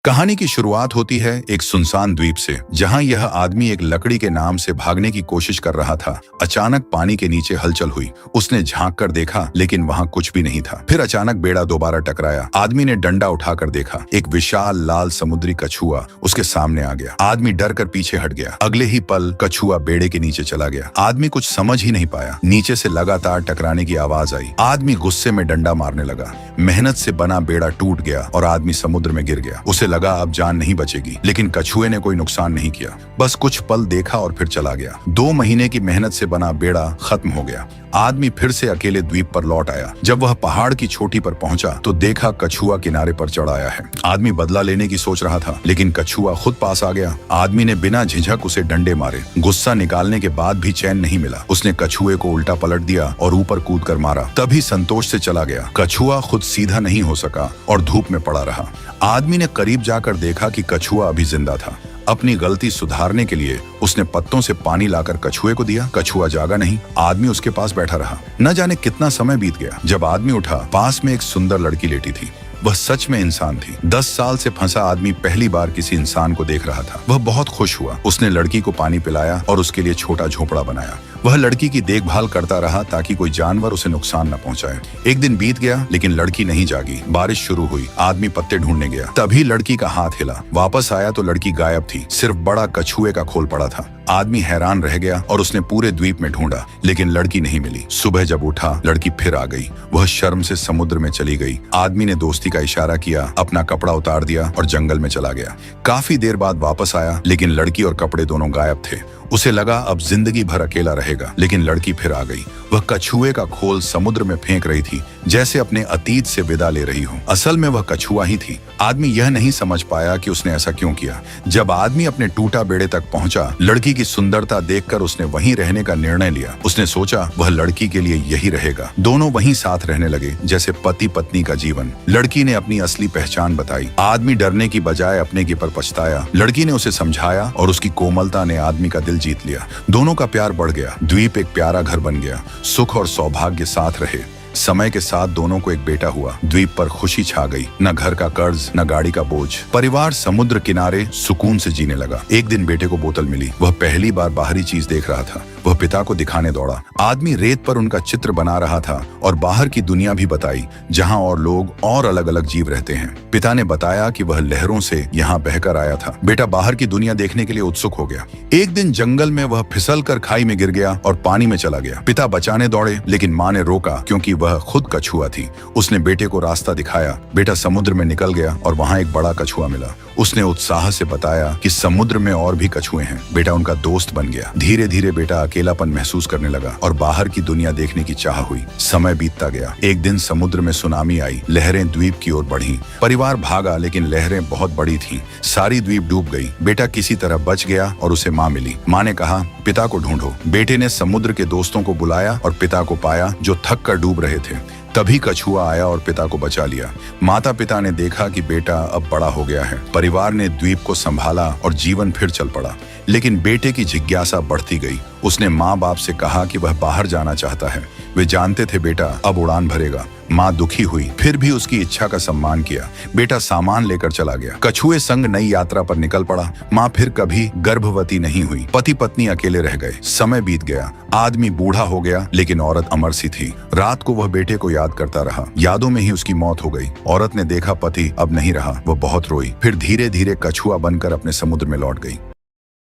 कहानी की शुरुआत होती है एक सुनसान द्वीप से, जहां यह आदमी एक लकड़ी के नाम से भागने की कोशिश कर रहा था। अचानक पानी के नीचे हलचल हुई। उसने झांक कर देखा, लेकिन वहां कुछ भी नहीं था। फिर अचानक बेड़ा दोबारा टकराया। आदमी ने डंडा उठाकर देखा। एक विशाल लाल समुद्री कछुआ उसके सामने आ गया। आदमी डर कर पीछे हट गया। अगले ही पल कछुआ बेड़े के नीचे चला गया। आदमी कुछ समझ ही नहीं पाया। नीचे से लगातार टकराने की आवाज आई। आदमी गुस्से में डंडा मारने लगा। मेहनत से बना बेड़ा टूट गया और आदमी समुद्र में गिर गया। उसे लगा अब जान नहीं बचेगी, लेकिन कछुए ने कोई नुकसान नहीं किया। बस कुछ पल देखा और फिर चला गया। 2 महीने की मेहनत से बना बेड़ा खत्म हो गया। आदमी फिर से अकेले द्वीप पर लौट आया। जब वह पहाड़ की चोटी पर पहुंचा तो देखा कछुआ किनारे पर चढ़ आया है। आदमी बदला लेने की सोच रहा था, लेकिन कछुआ खुद पास आ गया। आदमी ने बिना झिझक उसे डंडे मारे। गुस्सा निकालने के बाद भी चैन नहीं मिला। उसने कछुए को उल्टा पलट दिया और ऊपर कूद कर मारा। तभी संतोष से चला गया। कछुआ खुद सीधा नहीं हो सका और धूप में पड़ा रहा। आदमी ने करीब जाकर देखा कि कछुआ अभी जिंदा था। अपनी गलती सुधारने के लिए उसने पत्तों से पानी लाकर कछुए को दिया। कछुआ जागा नहीं। आदमी उसके पास बैठा रहा। न जाने कितना समय बीत गया। जब आदमी उठा, पास में एक सुंदर लड़की लेटी थी। वह सच में इंसान थी। 10 साल से फंसा आदमी पहली बार किसी इंसान को देख रहा था। वह बहुत खुश हुआ। उसने लड़की को पानी पिलाया और उसके लिए छोटा झोपड़ा बनाया। वह लड़की की देखभाल करता रहा ताकि कोई जानवर उसे नुकसान न पहुंचाए। एक दिन बीत गया, लेकिन लड़की नहीं जागी। बारिश शुरू हुई। आदमी पत्ते ढूंढने गया। तभी लड़की का हाथ हिला। वापस आया तो लड़की गायब थी। सिर्फ बड़ा कछुए का खोल पड़ा था। आदमी हैरान रह गया और उसने पूरे द्वीप में ढूंढा, लेकिन लड़की नहीं मिली। सुबह जब उठा, लड़की फिर आ गई। वह शर्म से समुद्र में चली गई। आदमी ने दोस्ती का इशारा किया, अपना कपड़ा उतार दिया और जंगल में चला गया। काफी देर बाद वापस आया, लेकिन लड़की और कपड़े दोनों गायब थे। उसे लगा अब जिंदगी भर अकेला रहेगा, लेकिन लड़की फिर आ गई। वह कछुए का खोल समुद्र में फेंक रही थी, जैसे अपने अतीत से विदा ले रही हो। असल में वह कछुआ ही थी। आदमी यह नहीं समझ पाया कि उसने ऐसा क्यों किया। जब आदमी अपने टूटा बेड़े तक पहुंचा, लड़की की सुंदरता देखकर उसने वहीं रहने का निर्णय लिया। उसने सोचा वह लड़की के लिए यही रहेगा। दोनों वहीं साथ रहने लगे, जैसे पति पत्नी का जीवन। लड़की ने अपनी असली पहचान बताई। आदमी डरने की बजाय अपने की पर पछताया। लड़की ने उसे समझाया और उसकी कोमलता ने आदमी का दिल जीत लिया। दोनों का प्यार बढ़ गया। द्वीप एक प्यारा घर बन गया। सुख और सौभाग्य साथ रहे। समय के साथ दोनों को एक बेटा हुआ। द्वीप पर खुशी छा गई। न घर का कर्ज, न गाड़ी का बोझ। परिवार समुद्र किनारे सुकून से जीने लगा। एक दिन बेटे को बोतल मिली। वह पहली बार बाहरी चीज देख रहा था। वह पिता को दिखाने दौड़ा। आदमी रेत पर उनका चित्र बना रहा था और बाहर की दुनिया भी बताई, जहां और लोग और अलग अलग जीव रहते हैं। पिता ने बताया कि वह लहरों से यहाँ बहकर आया था। बेटा बाहर की दुनिया देखने के लिए उत्सुक हो गया। एक दिन जंगल में वह फिसल कर खाई में गिर गया और पानी में चला गया। पिता बचाने दौड़े, लेकिन माँ ने रोका, क्योंकि वह खुद कछुआ थी। उसने बेटे को रास्ता दिखाया। बेटा समुद्र में निकल गया और वहां एक बड़ा कछुआ मिला। उसने उत्साह से बताया कि समुद्र में और भी कछुए हैं। बेटा उनका दोस्त बन गया। धीरे धीरे बेटा अकेलापन महसूस करने लगा और बाहर की दुनिया देखने की चाह हुई। समय बीतता गया। एक दिन समुद्र में सुनामी आई। लहरें द्वीप की ओर बढ़ी। परिवार भागा, लेकिन लहरें बहुत बड़ी थीं। सारी द्वीप डूब गई। बेटा किसी तरह बच गया और उसे माँ मिली। माँ ने कहा, पिता को ढूंढो। बेटे ने समुद्र के दोस्तों को बुलाया और पिता को पाया, जो थक कर डूब रहे थे। तभी कछुआ आया और पिता को बचा लिया। माता पिता ने देखा कि बेटा अब बड़ा हो गया है। परिवार ने द्वीप को संभाला और जीवन फिर चल पड़ा। लेकिन बेटे की जिज्ञासा बढ़ती गई। उसने माँ बाप से कहा कि वह बाहर जाना चाहता है। वे जानते थे बेटा अब उड़ान भरेगा। माँ दुखी हुई, फिर भी उसकी इच्छा का सम्मान किया। बेटा सामान लेकर चला गया। कछुए संग नई यात्रा पर निकल पड़ा। माँ फिर कभी गर्भवती नहीं हुई। पति पत्नी अकेले रह गए। समय बीत गया। आदमी बूढ़ा हो गया, लेकिन औरत अमर सी थी। रात को वह बेटे को याद करता रहा। यादों में ही उसकी मौत हो गई। औरत ने देखा पति अब नहीं रहा। वह बहुत रोई। फिर धीरे धीरे कछुआ बनकर अपने समुद्र में लौट गई।